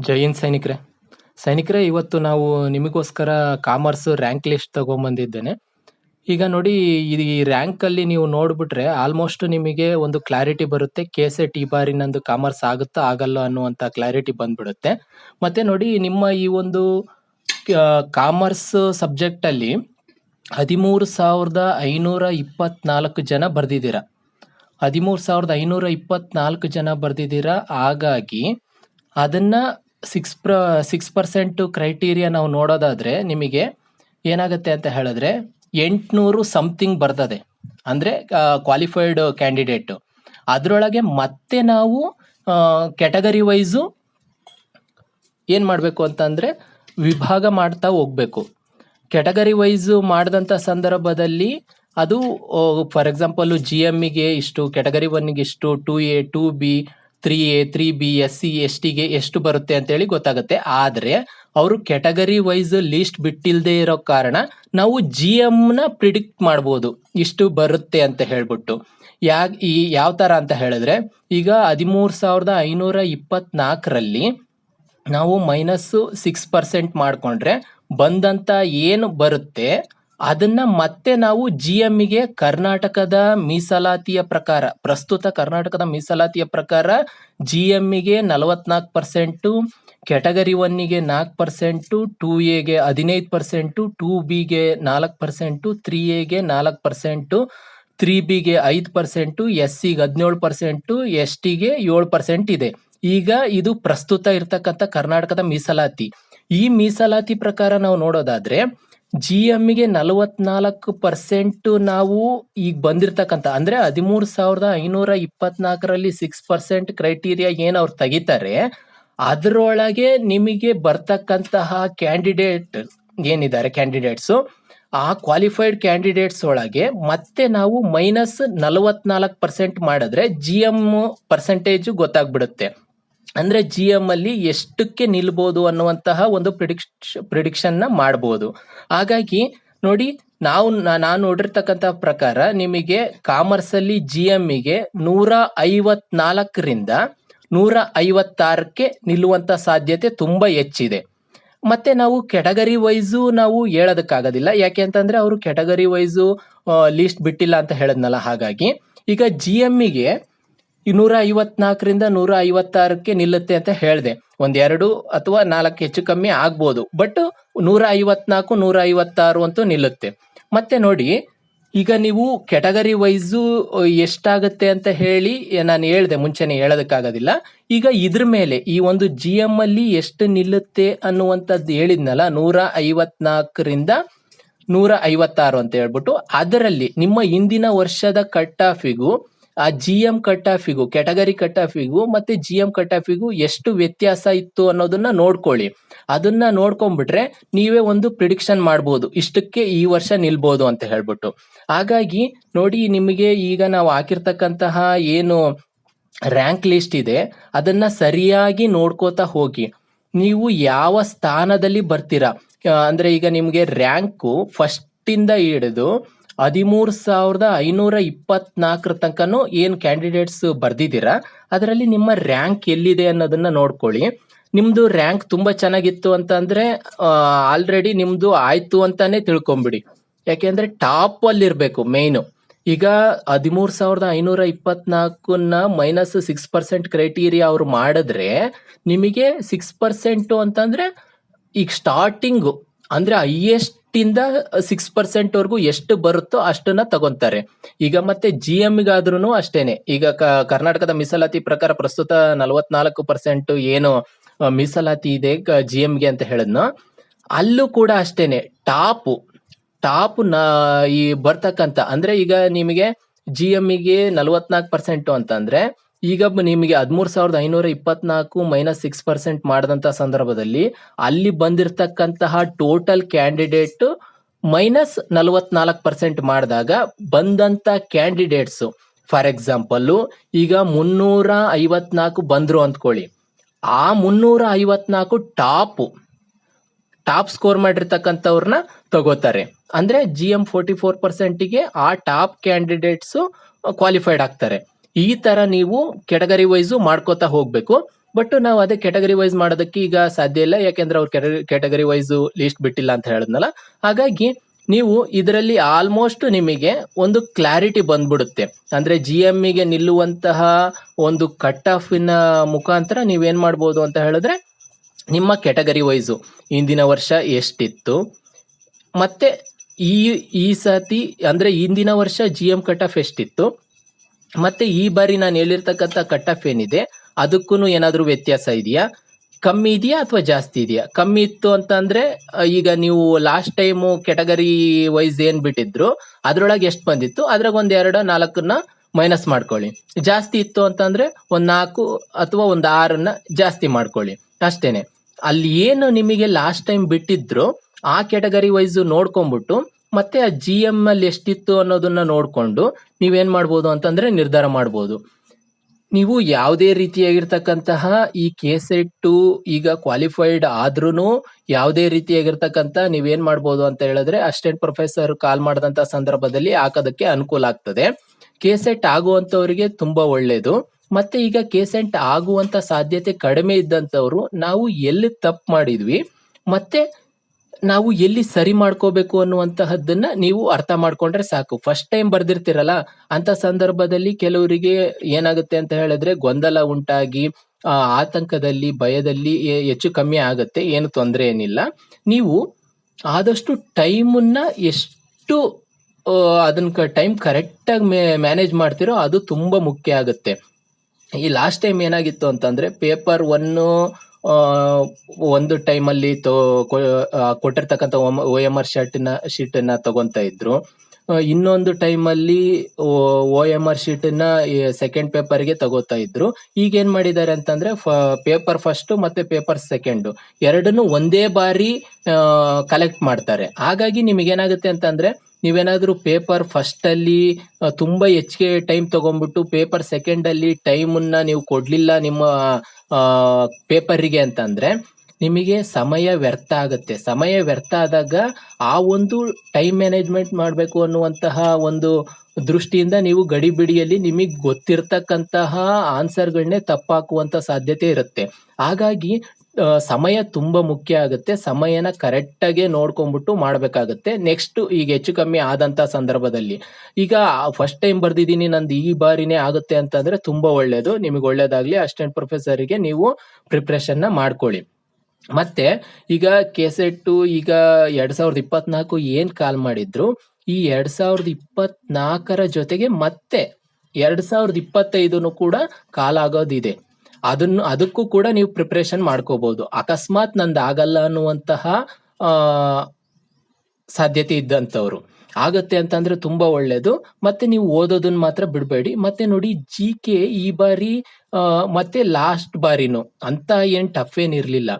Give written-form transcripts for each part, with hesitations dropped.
ಜೈ ಹಿಂದ್ ಸೈನಿಕ್ರೆ. ಇವತ್ತು ನಾವು ನಿಮಗೋಸ್ಕರ ಕಾಮರ್ಸ್ ರ್ಯಾಂಕ್ ಲಿಸ್ಟ್ ತಗೊಂಬಂದಿದ್ದೇನೆ. ಈಗ ನೋಡಿ, ಈ ರ್ಯಾಂಕ್ ಅಲ್ಲಿ ನೀವು ನೋಡ್ಬಿಟ್ರೆ ಆಲ್ಮೋಸ್ಟ್ ನಿಮಗೆ ಒಂದು ಕ್ಲಾರಿಟಿ ಬರುತ್ತೆ. ಕೆಸೆಟ್ ಈ ಬಾರಿ ನಂದು ಕಾಮರ್ಸ್ ಆಗುತ್ತಾ ಆಗಲ್ಲ ಅನ್ನುವಂತ ಕ್ಲಾರಿಟಿ ಬಂದ್ಬಿಡುತ್ತೆ. ಮತ್ತೆ ನೋಡಿ, ನಿಮ್ಮ ಈ ಒಂದು ಕಾಮರ್ಸ್ ಸಬ್ಜೆಕ್ಟ್ ಅಲ್ಲಿ 13,524 ಜನ ಬರ್ದಿದ್ದೀರಾ. 13,524 ಜನ ಬರ್ದಿದ್ದೀರಾ. ಹಾಗಾಗಿ ಅದನ್ನ 6% ಕ್ರೈಟೀರಿಯಾ ನಾವು ನೋಡೋದಾದ್ರೆ ನಿಮಗೆ ಏನಾಗುತ್ತೆ ಅಂತ ಹೇಳಿದ್ರೆ 800 ಸಮಥಿಂಗ್ ಬರ್ತದೆ, ಅಂದ್ರೆ ಕ್ವಾಲಿಫೈಡ್ ಕ್ಯಾಂಡಿಡೇಟ್. ಅದರೊಳಗೆ ಮತ್ತೆ ನಾವು ಕ್ಯಾಟಗರಿ ವೈಸು ಏನ್ ಮಾಡಬೇಕು ಅಂತಂದ್ರೆ ವಿಭಾಗ ಮಾಡ್ತಾ ಹೋಗ್ಬೇಕು. ಕ್ಯಾಟಗರಿ ವೈಸ್ ಮಾಡಿದಂಥ ಸಂದರ್ಭದಲ್ಲಿ ಅದು ಫಾರ್ ಎಕ್ಸಾಂಪಲ್ GMಗೆ ಇಷ್ಟು, ಕ್ಯಾಟಗರಿ 1ಗೆ ಇಷ್ಟು, 2A 2B 3A 3B SC STಗೆ ಎಷ್ಟು ಬರುತ್ತೆ ಅಂತೇಳಿ ಗೊತ್ತಾಗುತ್ತೆ. ಆದರೆ ಅವರು ಕ್ಯಾಟಗರಿ ವೈಸ್ ಲೀಸ್ಟ್ ಬಿಟ್ಟಿಲ್ಲದೆ ಇರೋ ಕಾರಣ ನಾವು GMನ ಪ್ರಿಡಿಕ್ಟ್ ಮಾಡ್ಬೋದು ಇಷ್ಟು ಬರುತ್ತೆ ಅಂತ ಹೇಳ್ಬಿಟ್ಟು. ಯಾವ ತರ ಅಂತ ಹೇಳಿದ್ರೆ, ಈಗ 13,524ರಲ್ಲಿ ನಾವು -6% ಮಾಡ್ಕೊಂಡ್ರೆ ಬಂದಂತ ಏನು ಬರುತ್ತೆ ಅದನ್ನ ಮತ್ತೆ ನಾವು GMಗೆ ಕರ್ನಾಟಕದ ಮೀಸಲಾತಿಯ ಪ್ರಕಾರ, ಪ್ರಸ್ತುತ ಕರ್ನಾಟಕದ ಮೀಸಲಾತಿಯ ಪ್ರಕಾರ GMಗೆ 44%, ಕ್ಯಾಟಗರಿ 1ಗೆ 4%, 2Aಗೆ 15%, 2Bಗೆ 4%, 3Aಗೆ 4%, 3Bಗೆ 5%, SCಗೆ 17%, STಗೆ 7% ಇದೆ. ಈಗ ಇದು ಪ್ರಸ್ತುತ ಇರ್ತಕ್ಕಂಥ ಕರ್ನಾಟಕದ ಮೀಸಲಾತಿ. ಈ ಮೀಸಲಾತಿ ಪ್ರಕಾರ ನಾವು ನೋಡೋದಾದ್ರೆ GMಗೆ 44% ನಾವು ಈಗ ಬಂದಿರ್ತಕ್ಕಂಥ, ಅಂದ್ರೆ 13,524ರಲ್ಲಿ 6% ಕ್ರೈಟೀರಿಯಾ ಏನ್ ಅವ್ರು ತೆಗಿತಾರೆ, ಅದರೊಳಗೆ ನಿಮಗೆ ಬರ್ತಕ್ಕಂತಹ ಕ್ಯಾಂಡಿಡೇಟ್ ಏನಿದ್ದಾರೆ ಕ್ಯಾಂಡಿಡೇಟ್ಸ್, ಆ ಕ್ವಾಲಿಫೈಡ್ ಕ್ಯಾಂಡಿಡೇಟ್ಸ್ ಒಳಗೆ ಮತ್ತೆ ನಾವು -44% ಮಾಡಿದ್ರೆ GM ಪರ್ಸೆಂಟೇಜ್ ಗೊತ್ತಾಗ್ಬಿಡುತ್ತೆ. ಅಂದ್ರೆ GM ಅಲ್ಲಿ ಎಷ್ಟಕ್ಕೆ ನಿಲ್ಬಹುದು ಅನ್ನುವಂತಹ ಒಂದು ಪ್ರಿಡಿಕ್ಷನ್ ನ ಮಾಡಬಹುದು. ಹಾಗಾಗಿ ನೋಡಿ, ನಾನು ನೋಡಿರ್ತಕ್ಕಂಥ ಪ್ರಕಾರ ನಿಮಗೆ ಕಾಮರ್ಸ್ ಅಲ್ಲಿ GMಗೆ 154ರಿಂದ 156ಕ್ಕೆ ನಿಲ್ಲುವಂತ ಸಾಧ್ಯತೆ ತುಂಬಾ ಹೆಚ್ಚಿದೆ. ಮತ್ತೆ ನಾವು ಕ್ಯಾಟಗರಿ ವೈಸು ನಾವು ಹೇಳೋದಕ್ಕಾಗೋದಿಲ್ಲ, ಯಾಕೆ ಅಂತಂದ್ರೆ ಅವರು ಕ್ಯಾಟಗರಿ ವೈಸು ಲೀಸ್ಟ್ ಬಿಟ್ಟಿಲ್ಲ ಅಂತ ಹೇಳದ್ನಲ್ಲ. ಹಾಗಾಗಿ ಈಗ GMಗೆ 154ರಿಂದ 156ಕ್ಕೆ ನಿಲ್ಲುತ್ತೆ ಅಂತ ಹೇಳಿದೆ. 1-2 ಅಥವಾ 4 ಹೆಚ್ಚು ಕಮ್ಮಿ ಆಗ್ಬೋದು, ಬಟ್ 154 156 ಅಂತೂ ನಿಲ್ಲುತ್ತೆ. ಮತ್ತೆ ನೋಡಿ, ಈಗ ನೀವು ಕ್ಯಾಟಗರಿ ವೈಸು ಎಷ್ಟಾಗುತ್ತೆ ಅಂತ ಹೇಳಿ ನಾನು ಹೇಳ್ದೆ, ಮುಂಚೆನೆ ಹೇಳೋದಕ್ಕಾಗೋದಿಲ್ಲ. ಈಗ ಇದ್ರ ಮೇಲೆ ಈ ಒಂದು GM ಅಲ್ಲಿ ಎಷ್ಟು ನಿಲ್ಲುತ್ತೆ ಅನ್ನುವಂಥದ್ದು ಹೇಳಿದ್ನಲ್ಲ, 154ರಿಂದ 156 ಅಂತ ಹೇಳ್ಬಿಟ್ಟು, ಅದರಲ್ಲಿ ನಿಮ್ಮ ಹಿಂದಿನ ವರ್ಷದ ಕಟ್ ಆಫಿಗೂ ಆ GM ಕಟ್ ಆಫಿಗೂ, ಕ್ಯಾಟಗರಿ ಕಟ್ ಆಫಿಗೂ ಮತ್ತೆ GM ಕಟ್ ಆಫಿಗೂ ಎಷ್ಟು ವ್ಯತ್ಯಾಸ ಇತ್ತು ಅನ್ನೋದನ್ನ ನೋಡ್ಕೊಳ್ಳಿ. ಅದನ್ನ ನೋಡ್ಕೊಂಡ್ಬಿಟ್ರೆ ನೀವೇ ಒಂದು ಪ್ರಿಡಿಕ್ಷನ್ ಮಾಡ್ಬೋದು, ಇಷ್ಟಕ್ಕೆ ಈ ವರ್ಷ ನಿಲ್ಬೋದು ಅಂತ ಹೇಳ್ಬಿಟ್ಟು. ಹಾಗಾಗಿ ನೋಡಿ, ನಿಮಗೆ ಈಗ ನಾವು ಹಾಕಿರ್ತಕ್ಕಂತಹ ಏನು ರ್ಯಾಂಕ್ ಲಿಸ್ಟ್ ಇದೆ ಅದನ್ನ ಸರಿಯಾಗಿ ನೋಡ್ಕೋತಾ ಹೋಗಿ. ನೀವು ಯಾವ ಸ್ಥಾನದಲ್ಲಿ ಬರ್ತೀರಾ, ಅಂದ್ರೆ ಈಗ ನಿಮ್ಗೆ ರ್ಯಾಂಕು ಫಸ್ಟ್ ಇಂದ ಹಿಡಿದು 13,524 ತನಕನೂ ಏನ್ ಕ್ಯಾಂಡಿಡೇಟ್ಸ್ ಬರ್ದಿದ್ದೀರಾ ಅದರಲ್ಲಿ ನಿಮ್ಮ ರ್ಯಾಂಕ್ ಎಲ್ಲಿದೆ ಅನ್ನೋದನ್ನ ನೋಡ್ಕೊಳ್ಳಿ. ನಿಮ್ದು ರ್ಯಾಂಕ್ ತುಂಬಾ ಚೆನ್ನಾಗಿತ್ತು ಅಂತ ಅಂದ್ರೆ ಆಲ್ರೆಡಿ ನಿಮ್ದು ಆಯ್ತು ಅಂತಾನೆ ತಿಳ್ಕೊಂಬಿಡಿ. ಯಾಕೆಂದ್ರೆ ಟಾಪ್ ಅಲ್ಲಿ ಇರ್ಬೇಕು ಮೇಯ್ನು. ಈಗ 13,524ನ -6% ಕ್ರೈಟೀರಿಯಾ ಅವ್ರು ಮಾಡಿದ್ರೆ ನಿಮಗೆ 6% ಅಂತಂದ್ರೆ ಈಗ ಸ್ಟಾರ್ಟಿಂಗ್ ಅಂದ್ರೆ ಹೈಯೆಸ್ಟ್ ಇಂದ 6% ವರೆಗೂ ಎಷ್ಟು ಬರುತ್ತೋ ಅಷ್ಟನ್ನ ತಗೊಂತಾರೆ. ಈಗ ಮತ್ತೆ GMಗಾದ್ರೂ ಅಷ್ಟೇನೆ. ಈಗ ಕರ್ನಾಟಕದ ಮೀಸಲಾತಿ ಪ್ರಕಾರ ಪ್ರಸ್ತುತ 44% ಏನು ಮೀಸಲಾತಿ ಇದೆ GMಗೆ ಅಂತ ಹೇಳಿದ್ನೋ, ಅಲ್ಲೂ ಕೂಡ ಅಷ್ಟೇನೆ. ಟಾಪ್ ಈ ಬರ್ತಕ್ಕಂಥ, ಅಂದ್ರೆ ಈಗ ನಿಮಗೆ GMಗೆ 44% ಅಂತಂದ್ರೆ ಈಗ ನಿಮಗೆ 13,524 -6% ಮಾಡಿದಂತ ಸಂದರ್ಭದಲ್ಲಿ ಅಲ್ಲಿ ಬಂದಿರತಕ್ಕಂತಹ ಟೋಟಲ್ ಕ್ಯಾಂಡಿಡೇಟ್ -44% ಮಾಡಿದಾಗ ಬಂದಂತ ಕ್ಯಾಂಡಿಡೇಟ್ಸ್, ಫಾರ್ ಎಕ್ಸಾಂಪಲ್ ಈಗ 354 ಬಂದ್ರು ಅಂದ್ಕೊಳ್ಳಿ, ಆ 354 ಟಾಪ್ ಸ್ಕೋರ್ ಮಾಡಿರ್ತಕ್ಕಂಥವ್ರನ್ನ ತಗೋತಾರೆ. ಅಂದ್ರೆ GM 44%ಗೆ ಆ ಟಾಪ್ ಕ್ಯಾಂಡಿಡೇಟ್ಸ್ ಕ್ವಾಲಿಫೈಡ್ ಆಗ್ತಾರೆ. ಈ ತರ ನೀವು ಕ್ಯಾಟಗರಿ ವೈಸು ಮಾಡ್ಕೋತಾ ಹೋಗ್ಬೇಕು. ಬಟ್ ನಾವು ಅದೇ ಕ್ಯಾಟಗರಿ ವೈಸ್ ಮಾಡೋದಕ್ಕೆ ಈಗ ಸಾಧ್ಯ ಇಲ್ಲ, ಯಾಕೆಂದ್ರೆ ಅವ್ರು ಕ್ಯಾಟಗರಿ ವೈಸ್ ಲೀಸ್ಟ್ ಬಿಟ್ಟಿಲ್ಲ ಅಂತ ಹೇಳಿದ್ನಲ್ಲ. ಹಾಗಾಗಿ ನೀವು ಇದರಲ್ಲಿ ಆಲ್ಮೋಸ್ಟ್ ನಿಮಗೆ ಒಂದು ಕ್ಲಾರಿಟಿ ಬಂದ್ಬಿಡುತ್ತೆ. ಅಂದ್ರೆ GM ಗೆ ನಿಲ್ಲುವಂತಹ ಒಂದು ಕಟ್ ಆಫಿನ ಮುಖಾಂತರ ನೀವೇನ್ ಮಾಡ್ಬೋದು ಅಂತ ಹೇಳಿದ್ರೆ, ನಿಮ್ಮ ಕ್ಯಾಟಗರಿ ವೈಸು ಹಿಂದಿನ ವರ್ಷ ಎಷ್ಟಿತ್ತು, ಮತ್ತೆ ಈ ಈ ಸತಿ ಅಂದ್ರೆ ಹಿಂದಿನ ವರ್ಷ GM ಕಟ್ ಆಫ್ ಎಷ್ಟಿತ್ತು, ಮತ್ತೆ ಈ ಬಾರಿ ನಾನು ಹೇಳಿರ್ತಕ್ಕಂಥ ಕಟ್ ಆಫ್ ಏನಿದೆ ಅದಕ್ಕೂ ಏನಾದರೂ ವ್ಯತ್ಯಾಸ ಇದೆಯಾ, ಕಮ್ಮಿ ಇದೆಯಾ ಅಥವಾ ಜಾಸ್ತಿ ಇದೆಯಾ. ಕಮ್ಮಿ ಇತ್ತು ಅಂತ ಅಂದ್ರೆ ಈಗ ನೀವು ಲಾಸ್ಟ್ ಟೈಮು ಕ್ಯಾಟಗರಿ ವೈಸ್ ಏನ್ ಬಿಟ್ಟಿದ್ರು ಅದ್ರೊಳಗೆ ಎಷ್ಟು ಬಂದಿತ್ತು ಅದ್ರಾಗ ಒಂದ್ 2-4ನ್ನ ಮೈನಸ್ ಮಾಡ್ಕೊಳ್ಳಿ. ಜಾಸ್ತಿ ಇತ್ತು ಅಂತಂದ್ರೆ ಒಂದ್ 4 ಅಥವಾ ಒಂದ್ 6ನ್ನ ಜಾಸ್ತಿ ಮಾಡ್ಕೊಳ್ಳಿ ಅಷ್ಟೇನೆ. ಅಲ್ಲಿ ಏನು ನಿಮಗೆ ಲಾಸ್ಟ್ ಟೈಮ್ ಬಿಟ್ಟಿದ್ರು ಆ ಕ್ಯಾಟಗರಿ ವೈಸ್ ನೋಡ್ಕೊಂಡ್ಬಿಟ್ಟು ಮತ್ತೆ ಆ GM ಅಲ್ಲಿ ಎಷ್ಟಿತ್ತು ಅನ್ನೋದನ್ನ ನೋಡ್ಕೊಂಡು ನೀವೇನ್ ಮಾಡ್ಬೋದು ಅಂತಂದ್ರೆ ನಿರ್ಧಾರ ಮಾಡ್ಬೋದು. ನೀವು ಯಾವುದೇ ರೀತಿಯಾಗಿರ್ತಕ್ಕಂತಹ ಈ KCET ಈಗ ಕ್ವಾಲಿಫೈಡ್ ಆದ್ರೂ ಯಾವುದೇ ರೀತಿಯಾಗಿರ್ತಕ್ಕಂಥ ನೀವೇನ್ ಮಾಡ್ಬೋದು ಅಂತ ಹೇಳಿದ್ರೆ ಅಸಿಸ್ಟೆಂಟ್ ಪ್ರೊಫೆಸರ್ ಕಾಲ್ ಮಾಡಿದಂತ ಸಂದರ್ಭದಲ್ಲಿ ಹಾಕೋದಕ್ಕೆ ಅನುಕೂಲ ಆಗ್ತದೆ. KCET ಆಗುವಂತವರಿಗೆ ತುಂಬಾ ಒಳ್ಳೇದು. ಮತ್ತೆ ಈಗ KCET ಆಗುವಂತ ಸಾಧ್ಯತೆ ಕಡಿಮೆ ಇದ್ದಂತವ್ರು ನಾವು ಎಲ್ಲಿ ತಪ್ಪು ಮಾಡಿದ್ವಿ ಮತ್ತೆ ನಾವು ಎಲ್ಲಿ ಸರಿ ಮಾಡ್ಕೋಬೇಕು ಅನ್ನುವಂತಹದ್ದನ್ನ ನೀವು ಅರ್ಥ ಮಾಡ್ಕೊಂಡ್ರೆ ಸಾಕು. ಫಸ್ಟ್ ಟೈಮ್ ಬರ್ದಿರ್ತಿರಲ್ಲ ಅಂತ ಸಂದರ್ಭದಲ್ಲಿ ಕೆಲವರಿಗೆ ಏನಾಗುತ್ತೆ ಅಂತ ಹೇಳಿದ್ರೆ ಗೊಂದಲ ಉಂಟಾಗಿ ಆತಂಕದಲ್ಲಿ ಭಯದಲ್ಲಿ ಹೆಚ್ಚು ಕಮ್ಮಿ ಆಗುತ್ತೆ. ಏನು ತೊಂದರೆ ಏನಿಲ್ಲ. ನೀವು ಆದಷ್ಟು ಟೈಮನ್ನ ಎಷ್ಟು ಅದನ್ನ ಟೈಮ್ ಕರೆಕ್ಟಾಗಿ ಮ್ಯಾನೇಜ್ ಮಾಡ್ತಿರೋ ಅದು ತುಂಬಾ ಮುಖ್ಯ ಆಗುತ್ತೆ. ಈ ಲಾಸ್ಟ್ ಟೈಮ್ ಏನಾಗಿತ್ತು ಅಂತಂದ್ರೆ ಪೇಪರ್ 1 ಒಂದು ಟೈಮಲ್ಲಿ ಕೊಟ್ಟಿರ್ತಕ್ಕಂಥ OMR ಶೀಟನ್ನ ತಗೊಂತಾ ಇದ್ರು. ಇನ್ನೊಂದು ಟೈಮಲ್ಲಿ OMR ಶೀಟನ್ನ ಸೆಕೆಂಡ್ ಪೇಪರ್ಗೆ ತಗೋತಾ ಇದ್ರು. ಈಗ ಏನ್ ಮಾಡಿದ್ದಾರೆ ಅಂತಂದ್ರೆ ಪೇಪರ್ ಫಸ್ಟ್ ಮತ್ತೆ ಪೇಪರ್ ಸೆಕೆಂಡ್ ಎರಡನ್ನು ಒಂದೇ ಬಾರಿ ಕಲೆಕ್ಟ್ ಮಾಡ್ತಾರೆ. ಹಾಗಾಗಿ ನಿಮಗೇನಾಗುತ್ತೆ ಅಂತಂದ್ರೆ ನೀವೇನಾದ್ರೂ ಪೇಪರ್ ಫಸ್ಟ್ ಅಲ್ಲಿ ತುಂಬಾ ಹೆಚ್ಚಿಗೆ ಟೈಮ್ ತಗೊಂಡ್ಬಿಟ್ಟು ಪೇಪರ್ ಸೆಕೆಂಡ್ ಅಲ್ಲಿ ಟೈಮನ್ನ ನೀವು ಕೊಡ್ಲಿಲ್ಲ ನಿಮ್ಮ ಪೇಪರಿಗೆ ಅಂತಂದ್ರೆ ನಿಮಗೆ ಸಮಯ ವ್ಯರ್ಥ ಆಗುತ್ತೆ. ಸಮಯ ವ್ಯರ್ಥ ಆದಾಗ ಆ ಒಂದು ಟೈಮ್ ಮ್ಯಾನೇಜ್ಮೆಂಟ್ ಮಾಡಬೇಕು ಅನ್ನುವಂತಹ ಒಂದು ದೃಷ್ಟಿಯಿಂದ ನೀವು ಗಡಿಬಿಡಿಯಲ್ಲಿ ನಿಮಗೆ ಗೊತ್ತಿರ್ತಕ್ಕಂತಹ ಆನ್ಸರ್ಗಳನ್ನೇ ತಪ್ಪಾಕುವಂತ ಸಾಧ್ಯತೆ ಇರುತ್ತೆ. ಹಾಗಾಗಿ ಸಮಯ ತುಂಬಾ ಮುಖ್ಯ ಆಗುತ್ತೆ. ಸಮಯನ ಕರೆಕ್ಟಾಗಿ ನೋಡ್ಕೊಂಡ್ಬಿಟ್ಟು ಮಾಡ್ಬೇಕಾಗತ್ತೆ. ನೆಕ್ಸ್ಟ್ ಈಗ ಹೆಚ್ಚು ಕಮ್ಮಿ ಆದಂತ ಸಂದರ್ಭದಲ್ಲಿ ಈಗ ಫಸ್ಟ್ ಟೈಮ್ ಬರ್ದಿದ್ದೀನಿ ನಂದು ಈ ಬಾರಿನೇ ಆಗುತ್ತೆ ಅಂತಂದ್ರೆ ತುಂಬಾ ಒಳ್ಳೇದು. ನಿಮಗೆ ಒಳ್ಳೇದಾಗ್ಲಿ. ಅಸಿಸ್ಟೆಂಟ್ ಪ್ರೊಫೆಸರ್ಗೆ ನೀವು ಪ್ರಿಪ್ರೇಷನ್ ನ ಮಾಡ್ಕೊಳ್ಳಿ. ಮತ್ತೆ ಈಗ KCET ಈಗ 2024 ಏನ್ ಕಾಲ್ ಮಾಡಿದ್ರು ಈ 2024 ಜೊತೆಗೆ ಮತ್ತೆ 2025 ಕೂಡ ಕಾಲ್ ಆಗೋದಿದೆ. ಅದಕ್ಕೂ ಕೂಡ ನೀವು ಪ್ರಿಪ್ರೇಷನ್ ಮಾಡ್ಕೋಬಹುದು. ಅಕಸ್ಮಾತ್ ನಂದು ಆಗಲ್ಲ ಅನ್ನುವಂತಹ ಸಾಧ್ಯತೆ ಇದ್ದಂಥವ್ರು ಆಗತ್ತೆ ಅಂತಂದ್ರೆ ತುಂಬಾ ಒಳ್ಳೇದು. ಮತ್ತೆ ನೀವು ಓದೋದನ್ನ ಮಾತ್ರ ಬಿಡಬೇಡಿ. ಮತ್ತೆ ನೋಡಿ GK ಈ ಬಾರಿ ಮತ್ತೆ ಲಾಸ್ಟ್ ಬಾರಿನು ಅಂತ ಏನ್ ಟಫ್ ಏನಿರ್ಲಿಲ್ಲ.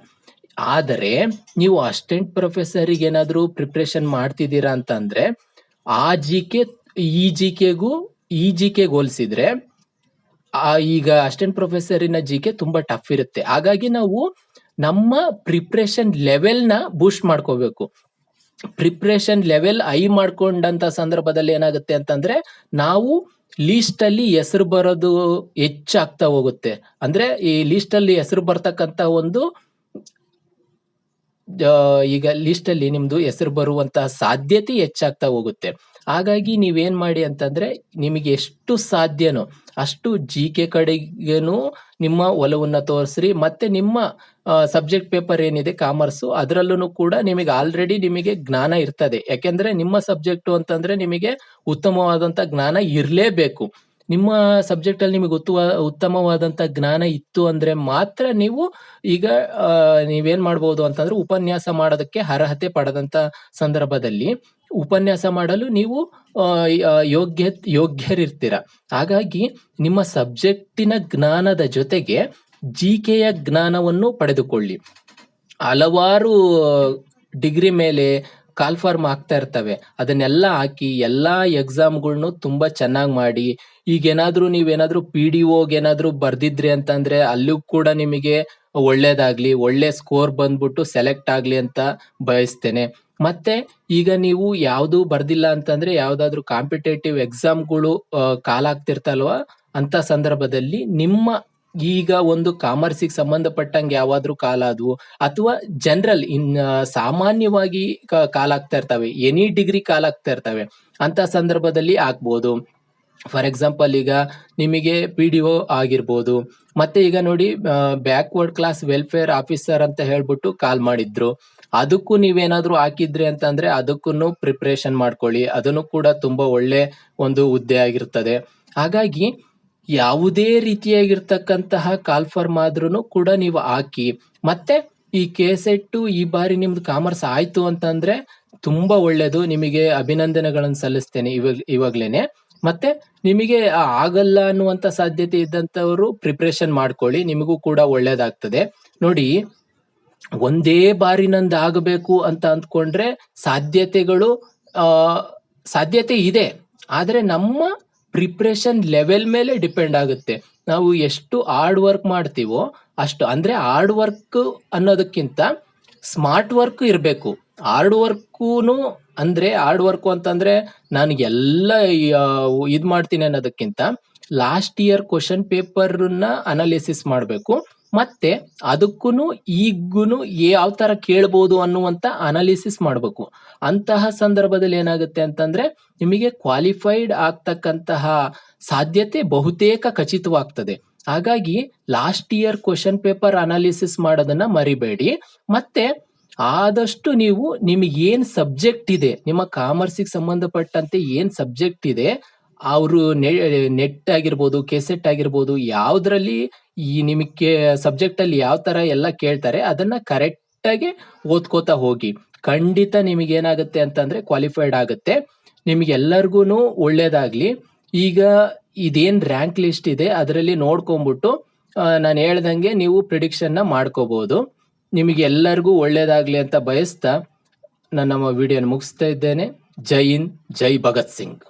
ಆದರೆ ನೀವು ಅಸಿಸ್ಟೆಂಟ್ ಪ್ರೊಫೆಸರ್ಗೆ ಏನಾದ್ರೂ ಪ್ರಿಪ್ರೇಷನ್ ಮಾಡ್ತಿದ್ದೀರಾ ಅಂತಂದ್ರೆ ಆ GK ಈ GK ಹೋಲಿಸಿದ್ರೆ ಈಗ ಅಸಿಸ್ಟೆಂಟ್ ಪ್ರೊಫೆಸರಿನ GK ತುಂಬಾ ಟಫ್ ಇರುತ್ತೆ. ಹಾಗಾಗಿ ನಾವು ನಮ್ಮ ಪ್ರಿಪ್ರೇಷನ್ ಲೆವೆಲ್ನ ಬೂಸ್ಟ್ ಮಾಡ್ಕೋಬೇಕು. ಪ್ರಿಪ್ರೇಷನ್ ಲೆವೆಲ್ ಹೈ ಮಾಡ್ಕೊಂಡಂತ ಸಂದರ್ಭದಲ್ಲಿ ಏನಾಗುತ್ತೆ ಅಂತಂದ್ರೆ ನಾವು ಲೀಸ್ಟ್ ಅಲ್ಲಿ ಹೆಸರು ಬರೋದು ಹೆಚ್ಚಾಗ್ತಾ ಹೋಗುತ್ತೆ. ಅಂದ್ರೆ ಈ ಲೀಸ್ಟ್ ಅಲ್ಲಿ ಹೆಸರು ಬರ್ತಕ್ಕಂತ ಒಂದು ಈಗ ಲಿಸ್ಟ್ ಅಲ್ಲಿ ನಿಮ್ದು ಹೆಸರು ಬರುವಂತಹ ಸಾಧ್ಯತೆ ಹೆಚ್ಚಾಗ್ತಾ ಹೋಗುತ್ತೆ. ಹಾಗಾಗಿ ನೀವೇನ್ ಮಾಡಿ ಅಂತಂದ್ರೆ ನಿಮಗೆ ಎಷ್ಟು ಸಾಧ್ಯನೋ ಅಷ್ಟು GK ಕಡೆಗೇನು ನಿಮ್ಮ ಒಲವನ್ನ ತೋರಿಸ್ರಿ. ಮತ್ತೆ ನಿಮ್ಮ ಸಬ್ಜೆಕ್ಟ್ ಪೇಪರ್ ಏನಿದೆ ಕಾಮರ್ಸು ಅದರಲ್ಲೂ ಕೂಡ ನಿಮಗೆ ಆಲ್ರೆಡಿ ನಿಮಗೆ ಜ್ಞಾನ ಇರ್ತದೆ. ಯಾಕೆಂದ್ರೆ ನಿಮ್ಮ ಸಬ್ಜೆಕ್ಟು ಅಂತಂದ್ರೆ ನಿಮಗೆ ಉತ್ತಮವಾದಂತ ಜ್ಞಾನ ಇರಲೇಬೇಕು. ನಿಮ್ಮ ಸಬ್ಜೆಕ್ಟ್ ಅಲ್ಲಿ ನಿಮಗೆ ಉತ್ತಮವಾದಂತ ಜ್ಞಾನ ಇತ್ತು ಅಂದ್ರೆ ಮಾತ್ರ ನೀವು ಈಗ ನೀವೇನ್ ಮಾಡ್ಬೋದು ಅಂತಂದ್ರೆ ಉಪನ್ಯಾಸ ಮಾಡೋದಕ್ಕೆ ಅರ್ಹತೆ ಪಡೆದಂತ ಸಂದರ್ಭದಲ್ಲಿ ಉಪನ್ಯಾಸ ಮಾಡಲು ನೀವು ಯೋಗ್ಯರಿರ್ತೀರ. ಹಾಗಾಗಿ ನಿಮ್ಮ ಸಬ್ಜೆಕ್ಟಿನ ಜ್ಞಾನದ ಜೊತೆಗೆ GKಯ ಜ್ಞಾನವನ್ನು ಪಡೆದುಕೊಳ್ಳಿ. ಹಲವಾರು ಡಿಗ್ರಿ ಮೇಲೆ ಕಾಲ್ಫಾರ್ಮ್ ಆಗ್ತಾ ಇರ್ತವೆ. ಅದನ್ನೆಲ್ಲ ಹಾಕಿ ಎಲ್ಲಾ ಎಕ್ಸಾಮ್ಗಳ್ನು ತುಂಬಾ ಚೆನ್ನಾಗಿ ಮಾಡಿ. ಈಗೇನಾದ್ರೂ ನೀವೇನಾದ್ರೂ PDOಗೆ ಏನಾದ್ರೂ ಬರ್ದಿದ್ರಿ ಅಂತಂದ್ರೆ ಅಲ್ಲೂ ಕೂಡ ನಿಮಗೆ ಒಳ್ಳೇದಾಗ್ಲಿ, ಒಳ್ಳೆ ಸ್ಕೋರ್ ಬಂದ್ಬಿಟ್ಟು ಸೆಲೆಕ್ಟ್ ಆಗ್ಲಿ ಅಂತ ಬಯಸ್ತೇನೆ. ಮತ್ತೆ ಈಗ ನೀವು ಯಾವ್ದು ಬರ್ದಿಲ್ಲ ಅಂತಂದ್ರೆ ಯಾವ್ದಾದ್ರು ಕಾಂಪಿಟೇಟಿವ್ ಎಕ್ಸಾಮ್ಗಳು ಕಾಲಾಗ್ತಿರ್ತಲ್ವಾ ಅಂತ ಸಂದರ್ಭದಲ್ಲಿ ನಿಮ್ಮ ಈಗ ಒಂದು ಕಾಮರ್ಸಿಗೆ ಸಂಬಂಧಪಟ್ಟಂಗೆ ಯಾವಾದ್ರೂ ಕಾಲ್ ಆದ್ವು ಅಥವಾ ಜನರಲ್ ಸಾಮಾನ್ಯವಾಗಿ ಕಾಲ್ ಆಗ್ತಾ ಇರ್ತವೆ, ಎನಿ ಡಿಗ್ರಿ ಕಾಲ್ ಆಗ್ತಾ ಇರ್ತವೆ. ಅಂತ ಸಂದರ್ಭದಲ್ಲಿ ಆಗ್ಬೋದು. ಫಾರ್ ಎಕ್ಸಾಂಪಲ್ ಈಗ ನಿಮಗೆ PDO ಆಗಿರ್ಬೋದು, ಮತ್ತೆ ಈಗ ನೋಡಿ ಬ್ಯಾಕ್ವರ್ಡ್ ಕ್ಲಾಸ್ ವೆಲ್ಫೇರ್ ಆಫೀಸರ್ ಅಂತ ಹೇಳ್ಬಿಟ್ಟು ಕಾಲ್ ಮಾಡಿದ್ರು. ಅದಕ್ಕೂ ನೀವೇನಾದ್ರೂ ಹಾಕಿದ್ರಿ ಅಂತಂದ್ರೆ ಅದಕ್ಕೂ ಪ್ರಿಪ್ರೇಷನ್ ಮಾಡ್ಕೊಳ್ಳಿ. ಅದನ್ನು ಕೂಡ ತುಂಬಾ ಒಳ್ಳೆ ಒಂದು ಹುದ್ದೆ ಆಗಿರ್ತದೆ. ಹಾಗಾಗಿ ಯಾವುದೇ ರೀತಿಯಾಗಿರ್ತಕ್ಕಂತಹ ಕಾಲ್ ಫಾರ್ಮ್ ಆದ್ರೂ ಕೂಡ ನೀವು ಹಾಕಿ. ಮತ್ತೆ ಈ ಕೆಸೆಟ್ ಈ ಬಾರಿ ನಿಮ್ದು ಕಾಮರ್ಸ್ ಆಯ್ತು ಅಂತಂದ್ರೆ ತುಂಬಾ ಒಳ್ಳೇದು. ನಿಮಗೆ ಅಭಿನಂದನೆಗಳನ್ನು ಸಲ್ಲಿಸ್ತೇನೆ ಇವಾಗ್ಲೇನೆ. ಮತ್ತೆ ನಿಮಗೆ ಆಗಲ್ಲ ಅನ್ನುವಂತ ಸಾಧ್ಯತೆ ಇದ್ದಂತವರು ಪ್ರಿಪ್ರೇಷನ್ ಮಾಡ್ಕೊಳ್ಳಿ, ನಿಮಗೂ ಕೂಡ ಒಳ್ಳೇದಾಗ್ತದೆ. ನೋಡಿ, ಒಂದೇ ಬಾರಿ ನಂದು ಆಗಬೇಕು ಅಂತ ಅಂದ್ಕೊಂಡ್ರೆ ಸಾಧ್ಯತೆಗಳು ಸಾಧ್ಯತೆ ಇದೆ, ಆದ್ರೆ ನಮ್ಮ ಪ್ರಿಪ್ರೇಷನ್ ಲೆವೆಲ್ ಮೇಲೆ ಡಿಪೆಂಡ್ ಆಗುತ್ತೆ. ನಾವು ಎಷ್ಟು ಹಾರ್ಡ್ ವರ್ಕ್ ಮಾಡ್ತೀವೋ ಅಷ್ಟು, ಅಂದ್ರೆ ಹಾರ್ಡ್ ವರ್ಕ್ ಅನ್ನೋದಕ್ಕಿಂತ ಸ್ಮಾರ್ಟ್ ವರ್ಕ್ ಇರಬೇಕು. ಹಾರ್ಡ್ ವರ್ಕೂನು ಅಂದ್ರೆ ಹಾರ್ಡ್ ವರ್ಕ್ ಅಂತಂದ್ರೆ ನಾನು ಎಲ್ಲ ಇದ್ ಮಾಡ್ತೀನಿ ಅನ್ನೋದಕ್ಕಿಂತ ಲಾಸ್ಟ್ ಇಯರ್ ಕ್ವಶನ್ ಪೇಪರ್ನ ಅನಾಲಿಸಿಸ್ ಮಾಡಬೇಕು. ಮತ್ತೆ ಅದಕ್ಕೂನು ಈಗೂನು ಯಾವ ತರ ಕೇಳ್ಬೋದು ಅನ್ನುವಂತ ಅನಾಲಿಸಿಸ್ ಮಾಡಬೇಕು. ಅಂತಹ ಸಂದರ್ಭದಲ್ಲಿ ಏನಾಗುತ್ತೆ ಅಂತಂದ್ರೆ ನಿಮಗೆ ಕ್ವಾಲಿಫೈಡ್ ಆಗ್ತಕ್ಕಂತಹ ಸಾಧ್ಯತೆ ಬಹುತೇಕ ಖಚಿತವಾಗ್ತದೆ. ಹಾಗಾಗಿ last year question paper analysis ಮಾಡೋದನ್ನ ಮರಿಬೇಡಿ. ಮತ್ತೆ ಆದಷ್ಟು ನೀವು ನಿಮಗೆ ಏನ್ ಸಬ್ಜೆಕ್ಟ್ ಇದೆ, ನಿಮ್ಮ ಕಾಮರ್ಸಿಗೆ ಸಂಬಂಧಪಟ್ಟಂತೆ ಏನ್ ಸಬ್ಜೆಕ್ಟ್ ಇದೆ, ಅವರು ನೆಟ್ ಆಗಿರ್ಬೋದು, ಕೆಸೆಟ್ ಆಗಿರ್ಬೋದು, ಯಾವ್ದ್ರಲ್ಲಿ ಈ ನಿಮಗೆ ಸಬ್ಜೆಕ್ಟ್ ಅಲ್ಲಿ ಯಾವ ತರ ಎಲ್ಲ ಕೇಳ್ತಾರೆ ಅದನ್ನ ಕರೆಕ್ಟ್ ಆಗಿ ಓದ್ಕೋತಾ ಹೋಗಿ. ಖಂಡಿತ ನಿಮಗೆ ಏನಾಗುತ್ತೆ ಅಂತಂದ್ರೆ ಕ್ವಾಲಿಫೈಡ್ ಆಗುತ್ತೆ. ನಿಮ್ಗೆ ಎಲ್ಲರಿಗೂ ಒಳ್ಳೇದಾಗ್ಲಿ. ಈಗ ಇದೇನ್ ರ್ಯಾಂಕ್ ಲಿಸ್ಟ್ ಇದೆ ಅದರಲ್ಲಿ ನೋಡ್ಕೊಂಡ್ಬಿಟ್ಟು ನಾನು ಹೇಳ್ದಂಗೆ ನೀವು ಪ್ರಿಡಿಕ್ಷನ್ ನ ಮಾಡ್ಕೋಬಹುದು. ನಿಮಗೆ ಎಲ್ಲರಿಗೂ ಒಳ್ಳೇದಾಗ್ಲಿ ಅಂತ ಬಯಸ್ತಾ ನಾನು ನಮ್ಮ ವಿಡಿಯೋನ ಮುಗಿಸ್ತಾ ಇದ್ದೇನೆ. ಜೈ ಹಿಂದ್, ಜೈ ಭಗತ್ ಸಿಂಗ್.